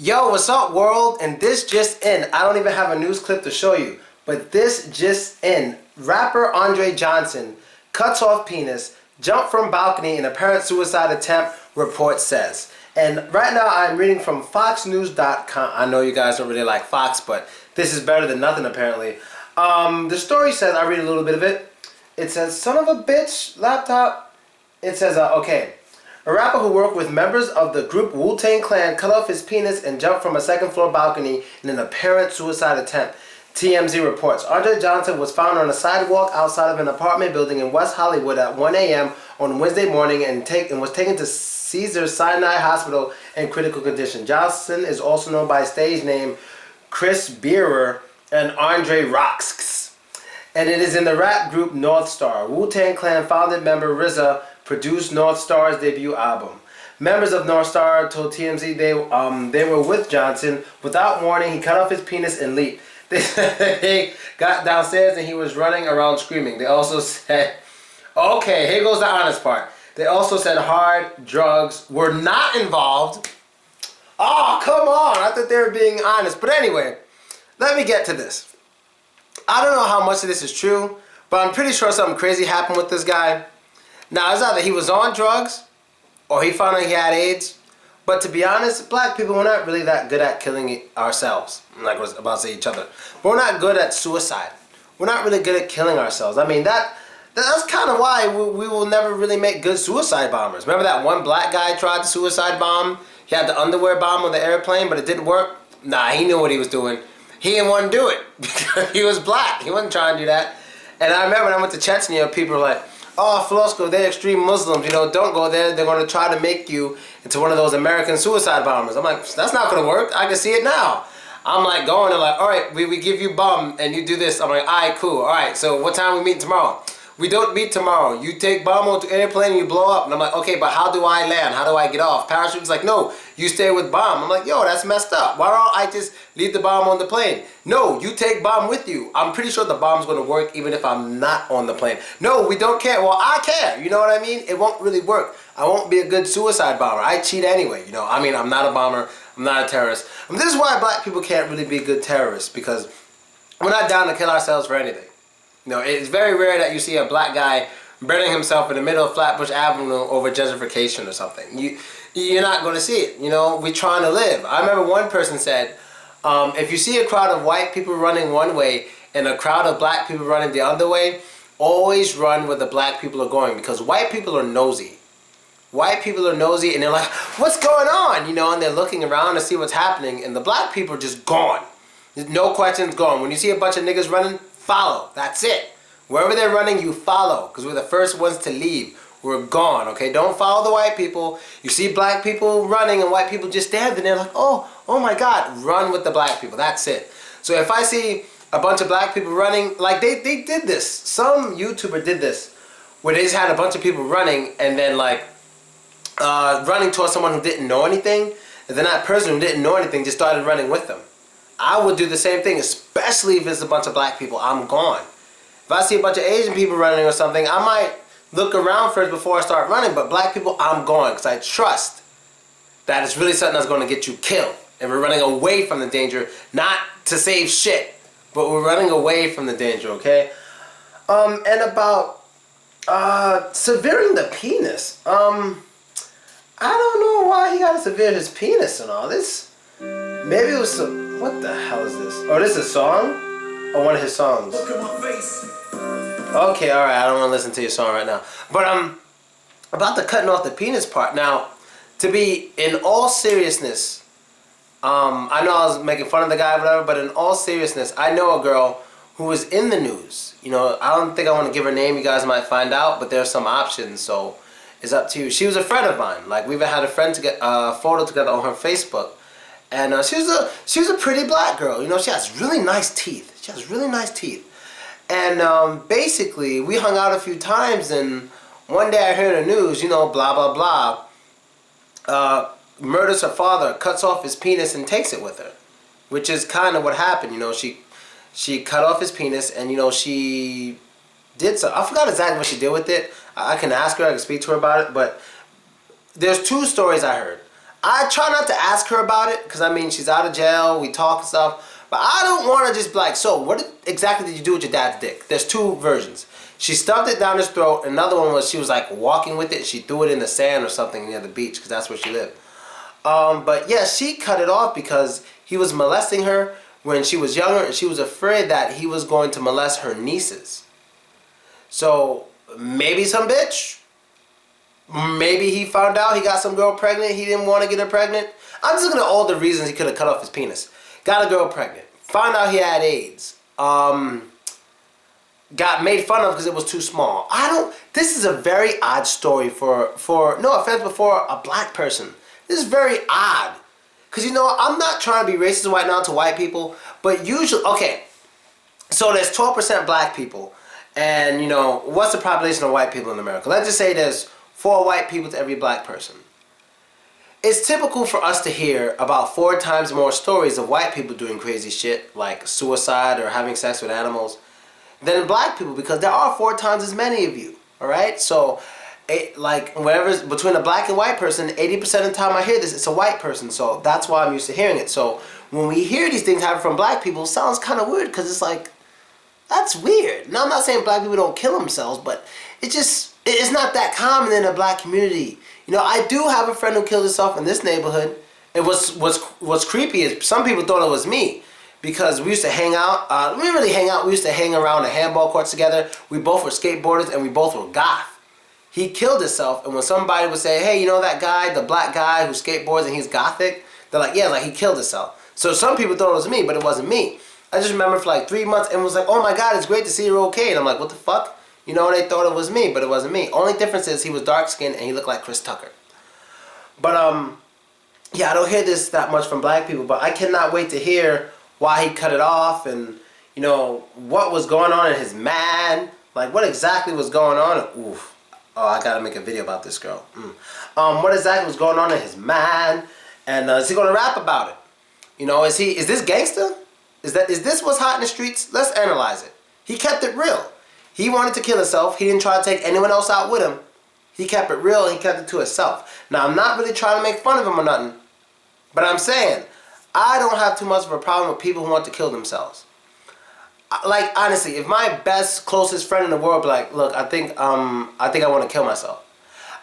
Yo, what's up, world? And this just in. I don't even have a news clip to show you, but this just in. Rapper Andre Johnson cuts off penis, jumped from balcony in apparent suicide attempt, report says. And right now I'm reading from foxnews.com. I know you guys don't really like Fox, but this is better than nothing apparently. The story says, I read a little bit of it. It says, son of a bitch, laptop. It says, okay. A rapper who worked with members of the group WU-TANG clan cut off his penis and jumped from a second floor balcony in an apparent suicide attempt. TMZ reports. Andre Johnson was found on a sidewalk outside of an apartment building in West Hollywood at 1 a.m. on Wednesday morning and was taken to Cedars-Sinai Hospital in critical condition. Johnson is also known by his stage name Chris Bearer and Andre Rocks. And it is in the rap group North Star. Wu-Tang Clan founded member RZA produced North Star's debut album. Members of North Star told TMZ they were with Johnson. Without warning, he cut off his penis and leaped. They got downstairs and he was running around screaming. They also said, okay, here goes the honest part. They also said hard drugs were not involved. Oh, come on. I thought they were being honest. But anyway, let me get to this. I don't know how much of this is true, but I'm pretty sure something crazy happened with this guy. Now, it's either he was on drugs or he found out he had AIDS. But to be honest, black people, we're not really that good at killing ourselves. Like I was about to say each other. But we're not good at suicide. We're not really good at killing ourselves. I mean, that's kind of why we will never really make good suicide bombers. Remember that one black guy tried to suicide bomb? He had the underwear bomb on the airplane, but it didn't work? Nah, he knew what he was doing. He didn't want to do it because he was black. He wasn't trying to do that. And I remember when I went to Chechnya, people were like, oh, Flosko, they're extreme Muslims. You know, don't go there. They're going to try to make you into one of those American suicide bombers. I'm like, that's not going to work. I can see it now. I'm like going, they're like, all right, we give you bum and you do this. I'm like, all right, cool. All right, so what time we meet tomorrow? We don't meet tomorrow. You take bomb onto airplane and you blow up. And I'm like, okay, but how do I land? How do I get off? Parachute's like, no, you stay with bomb. I'm like, yo, that's messed up. Why don't I just leave the bomb on the plane? No, you take bomb with you. I'm pretty sure the bomb's going to work even if I'm not on the plane. No, we don't care. Well, I care. You know what I mean? It won't really work. I won't be a good suicide bomber. I cheat anyway. You know, I mean, I'm not a bomber. I'm not a terrorist. And this is why black people can't really be good terrorists, because we're not down to kill ourselves for anything. You know, it's very rare that you see a black guy burning himself in the middle of Flatbush Avenue over gentrification or something. You're not going to see it. You know, we're trying to live. I remember one person said, if you see a crowd of white people running one way and a crowd of black people running the other way, always run where the black people are going, because white people are nosy. White people are nosy and they're like, what's going on? You know, and they're looking around to see what's happening, and the black people are just gone. There's no questions, gone. When you see a bunch of niggas running, follow. That's it. Wherever they're running, you follow, because we're the first ones to leave. We're gone, okay? Don't follow the white people. You see black people running and white people just stand and they're like, oh my God, run with the black people. That's it. So if I see a bunch of black people running, like they did this. Some YouTuber did this, where they just had a bunch of people running and then like running towards someone who didn't know anything, and then that person who didn't know anything just started running with them. I would do the same thing, especially if it's a bunch of black people. I'm gone. If I see a bunch of Asian people running or something, I might look around first before I start running, but black people, I'm gone, because I trust that it's really something that's going to get you killed. And we're running away from the danger, not to save shit, but we're running away from the danger, okay? And about severing the penis. I don't know why he got to severe his penis and all this. Maybe it was some... What the hell is this? Oh, this is a song? Or one of his songs? Look at my face. Okay, alright, I don't want to listen to your song right now. But about the cutting off the penis part. Now, to be in all seriousness, I know I was making fun of the guy or whatever, but in all seriousness, I know a girl who was in the news. You know, I don't think I want to give her name. You guys might find out, but there's some options, so it's up to you. She was a friend of mine. Like, we even had a friend to get a photo together on her Facebook. And she was a pretty black girl. You know, she has really nice teeth. She has really nice teeth. And basically, we hung out a few times, and one day I heard the news, you know, blah, blah, blah. Murders her father, cuts off his penis, and takes it with her. Which is kind of what happened, you know. She cut off his penis, and, you know, she did so. I forgot exactly what she did with it. I can ask her, I can speak to her about it, but there's two stories I heard. I try not to ask her about it because I mean she's out of jail, we talk and stuff, but I don't want to just be like, so what exactly did you do with your dad's dick? There's two versions. She stuffed it down his throat. Another one was she was like walking with it. She threw it in the sand or something near the beach because that's where she lived. But yeah, she cut it off because he was molesting her when she was younger, and she was afraid that he was going to molest her nieces. So maybe some bitch. Maybe he found out he got some girl pregnant. He didn't want to get her pregnant. I'm just looking at all the reasons he could have cut off his penis. Got a girl pregnant. Found out he had AIDS. Got made fun of because it was too small. This is a very odd story for no offense, but for a black person. This is very odd. Because, you know, I'm not trying to be racist right now to white people, but usually, okay, so there's 12% black people. And, you know, what's the population of white people in America? Let's just say there's 4 white people to every black person. It's typical for us to hear about 4 times more stories of white people doing crazy shit, like suicide or having sex with animals, than black people, because there are 4 times as many of you, alright? So, like, whatever's between a black and white person, 80% of the time I hear this, it's a white person, so that's why I'm used to hearing it. So, when we hear these things happen from black people, it sounds kind of weird, because it's like, that's weird. Now, I'm not saying black people don't kill themselves, but it's not that common in the black community. You know, I do have a friend who killed himself in this neighborhood. And what's creepy is some people thought it was me, because we used to hang out. We didn't really hang out. We used to hang around the handball courts together. We both were skateboarders and we both were goth. He killed himself, and when somebody would say, hey, you know that guy, the black guy who skateboards and he's gothic? They're like, yeah, like he killed himself. So some people thought it was me, but it wasn't me. I just remember for like 3 months and was like, oh my God, it's great to see you're okay. And I'm like, what the fuck? You know, they thought it was me, but it wasn't me. Only difference is he was dark skinned and he looked like Chris Tucker. But yeah, I don't hear this that much from black people, but I cannot wait to hear why he cut it off, and you know what was going on in his man, like what exactly was going on. Oof. Oh, I gotta make a video about this girl. What exactly was going on in his man, and is he gonna rap about it? You know, is this gangster? Is this what's hot in the streets? Let's analyze it. He kept it real. He wanted to kill himself. He didn't try to take anyone else out with him. He kept it real, and he kept it to himself. Now, I'm not really trying to make fun of him or nothing, but I'm saying, I don't have too much of a problem with people who want to kill themselves. Like, honestly, if my best, closest friend in the world be like, look, I think I want to kill myself,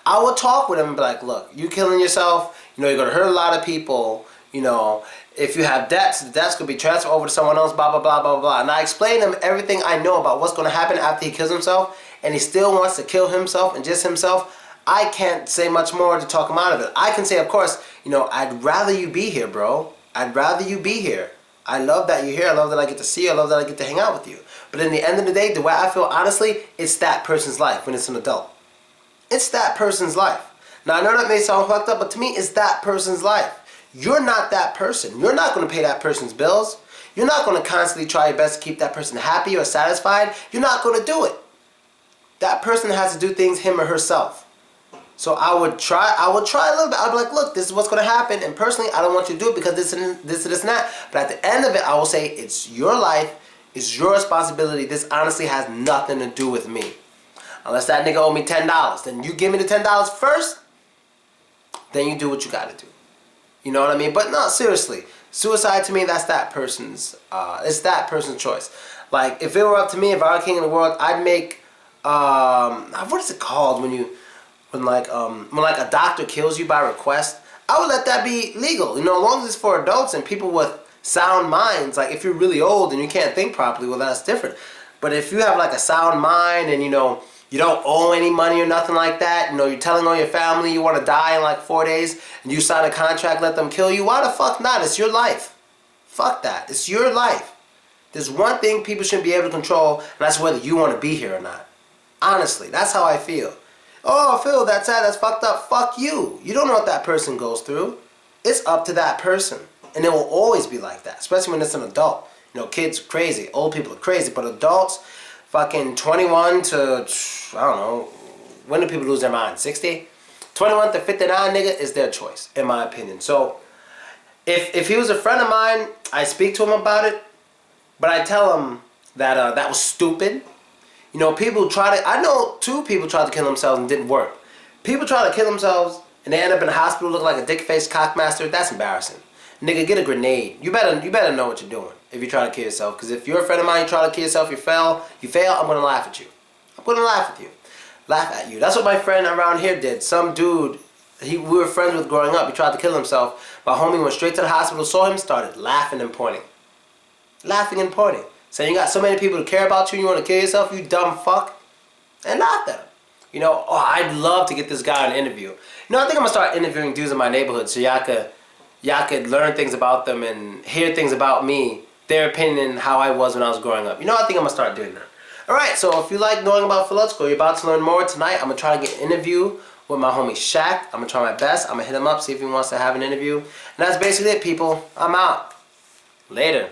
I would talk with him and be like, look, you killing yourself, you know, you're going to hurt a lot of people, you know, if you have debts, the debts could be transferred over to someone else, blah, blah, blah, blah, blah. And I explain to him everything I know about what's going to happen after he kills himself, and he still wants to kill himself and just himself. I can't say much more to talk him out of it. I can say, of course, you know, I'd rather you be here, bro. I'd rather you be here. I love that you're here. I love that I get to see you. I love that I get to hang out with you. But in the end of the day, the way I feel, honestly, it's that person's life when it's an adult. It's that person's life. Now, I know that may sound fucked up, but to me, it's that person's life. You're not that person. You're not going to pay that person's bills. You're not going to constantly try your best to keep that person happy or satisfied. You're not going to do it. That person has to do things him or herself. So I would try a little bit. I'd be like, look, this is what's going to happen. And personally, I don't want you to do it because this and that. But at the end of it, I will say, it's your life. It's your responsibility. This honestly has nothing to do with me. Unless that nigga owe me $10. Then you give me the $10 first. Then you do what you got to do. You know what I mean? But no, seriously. Suicide to me, that's that person's, it's that person's choice. Like, if it were up to me, if I were king of the world, I'd make, what is it called when like a doctor kills you by request? I would let that be legal. You know, as long as it's for adults and people with sound minds. Like, if you're really old and you can't think properly, well, that's different. But if you have like a sound mind and, you know, you don't owe any money or nothing like that, you know, you're telling all your family you want to die in like 4 days, and you sign a contract, let them kill you, why the fuck not? It's your life. Fuck that. It's your life. There's one thing people shouldn't be able to control, and that's whether you want to be here or not. Honestly, that's how I feel. Oh, Phil, that's sad, that's fucked up. Fuck you. You don't know what that person goes through. It's up to that person. And it will always be like that, especially when it's an adult. You know, kids are crazy, old people are crazy, but adults, fucking 21 to, I don't know, when do people lose their mind? 60? 21 to 59, nigga, is their choice, in my opinion. So, if he was a friend of mine, I speak to him about it, but I tell him that that was stupid. You know, people try to, I know 2 people tried to kill themselves and didn't work. People try to kill themselves and they end up in the hospital looking like a dick-faced cockmaster, that's embarrassing. Nigga, get a grenade. You better know what you're doing if you try to kill yourself. Because if you're a friend of mine, you try to kill yourself, you fail, I'm gonna laugh at you. I'm gonna laugh at you. Laugh at you. That's what my friend around here did. Some dude we were friends with growing up, he tried to kill himself. My homie went straight to the hospital, saw him, started laughing and pointing. Laughing and pointing. Saying you got so many people to care about you and you want to kill yourself, you dumb fuck. And laughed at him. You know, oh, I'd love to get this guy on an interview. You know, I think I'm gonna start interviewing dudes in my neighborhood so y'all could learn things about them and hear things about me, their opinion, how I was when I was growing up. You know, I think I'm gonna start doing that. Alright, so if you like knowing about Philosophers School, you're about to learn more tonight. I'm gonna try to get an interview with my homie Shaq. I'm gonna try my best. I'm gonna hit him up, see if he wants to have an interview. And that's basically it, people. I'm out. Later.